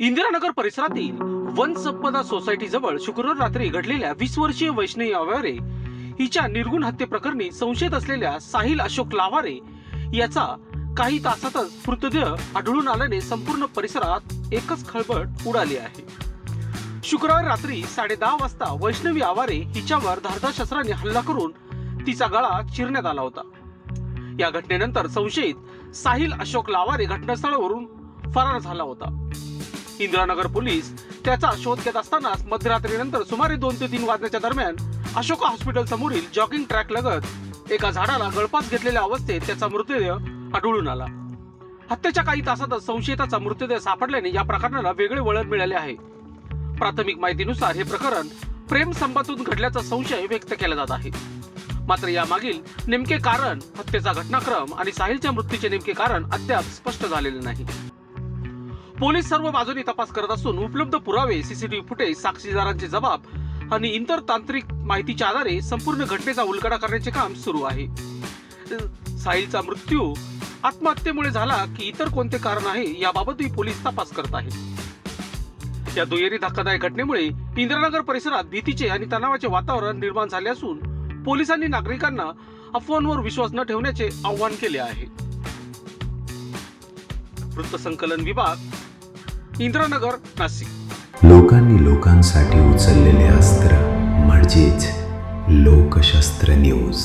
इंदिरानगर परिसरातील वन संपदा सोसायटी जवळ शुक्रवार रात्री घडलेल्या 20 वर्षीय वैष्णवी आवारे हिच्या निर्गुण हत्येप्रकरणी संशयित असलेल्या साहिल अशोक लावारे याचा काही तासातच मृतदेह आढळून आल्याने संपूर्ण परिसरात एकच खळबळ उडाली आहे। शुक्रवार रात्री 10:30 वाजता वैष्णवी आवारे हिच्यावर धारदार शस्त्राने हल्ला करून तिचा गळा चिरण्यात आला होता। या घटनेनंतर संशयित साहिल अशोक लावारे घटनास्थळावरून फरार झाला होता। इंदिरानगर पोलीस त्याचा शोध घेत असतानाच मध्यरात्रीनंतर सुमारे 2 ते 3 वाजण्याच्या दरम्यान अशोका हॉस्पिटल समोरील जॉगिंग ट्रॅक लगत एका झाडाला गळफास घेतलेल्या अवस्थेत त्याचा मृतदेह आढळून आला। हत्येच्या काही तासातच संशयिताचा मृतदेह सापडल्याने या प्रकरणाला वेगळे वळण मिळाले आहे। प्राथमिक माहितीनुसार हे प्रकरण प्रेम संबंधातून घडल्याचा संशय व्यक्त केला जात आहे। मात्र यामागील नेमके कारण, हत्येचा घटनाक्रम आणि साहिलच्या मृत्यूचे नेमके कारण अद्याप स्पष्ट झालेले नाही। पोलीस सर्व बाजूनी तपास करत असून उपलब्ध पुरावे, सीसीटीव्ही फुटेज, साक्षीदारांचे जबाब आणि इतर तांत्रिक माहितीच्या आधारे संपूर्ण घटनेचा उलगडा करण्याचे काम सुरू आहे। साहिलचा मृत्यू आत्महत्येमुळे झाला की इतर कोणते कारण आहे याबाबतही पोलीस तपास करत आहेत। या दुहेरी धक्कादायक घटनेमुळे इंदिरानगर परिसरात भीतीचे आणि तणावाचे वातावरण निर्माण झाले असून पोलिसांनी नागरिकांना अफवांवर विश्वास न ठेवण्याचे आवाहन केले आहे। वृत्तसंकलन विभाग, इंदिरानगर, नाशिक। लोकांनी लोकांसाठी उचललेले अस्त्र म्हणजेच लोकशास्त्र न्यूज।